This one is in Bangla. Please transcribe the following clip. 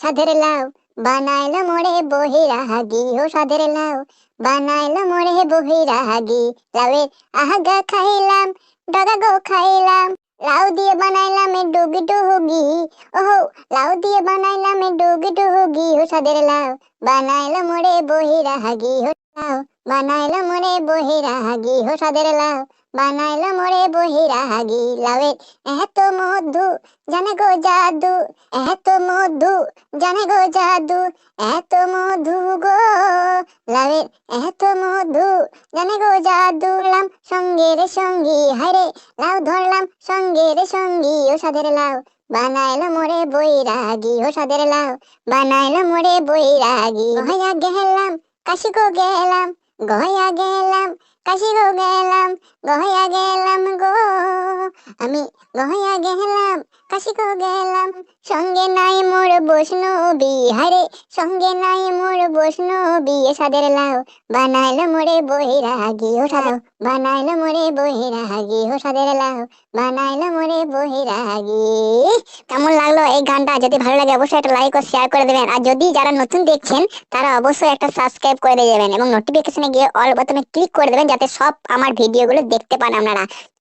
সাধের লাউ বানাইলো মোরে বহিরাগী, ও সাধের লাউ বানাইলো মোরে বহিরাগী। লাউয়ের আহাগা খাইলাম, ডগা গো খাইলাম, লাউ দিয়ে বানাইলাম এ ডুগি ডুগি। ওহো, লাউ দিয়ে বানাইলাম এ ডুগি ডুগি, ও সাধের লাউ বানাইলো মোরে বহিরাগী, ও লাউ বানাইলো মোরে বহিরাগী, ও সাধের লাউ বানাইলো মোরে বহিরাগী। লাউয়ের এত মধু জানে গো জাদু, এত মধু জানে গো জাদু, এত মধু গো লাউয়ের এত মধু জানে গো জাদু। লাম সঙ্গে রে সঙ্গী, হায়রে লাউ ধরলাম সঙ্গে রে সঙ্গী, ও সাধের লাউ বানাইলো মোরে বৈরাগী, ও সাধের লাউ বানাইলো মোরে বৈরাগী। গয়া গেলাম কাশি গো গেলাম, গয়া গেলাম কাশি গো গেলাম, গয়া গেলাম গো আমি, গয়া গেলাম কাশি গো গেলাম। সঙ্গে নাই মোর বৈষ্ণবী, হায়রে সঙ্গে নাই মোর বৈষ্ণবী, এ সাধের লাউ বানাইলো মোরে বৈরাগী, ও সাধের বানাইলো মোরে বৈরাগী, ও সাধের লাউ বানাইলো মোরে বৈরাগী। কেমন লাগলো এই গানটা? যদি ভালো লাগে অবশ্যই একটা লাইক ও শেয়ার করে দেবেন, আর যদি যারা নতুন দেখছেন তারা অবশ্যই একটা সাবস্ক্রাইব করে দিয়ে যাবেন এবং নোটিফিকেশনে গিয়ে অল বোতামে ক্লিক করে দেবেন, যাতে সব আমার ভিডিওগুলো দেখতে পান আপনারা।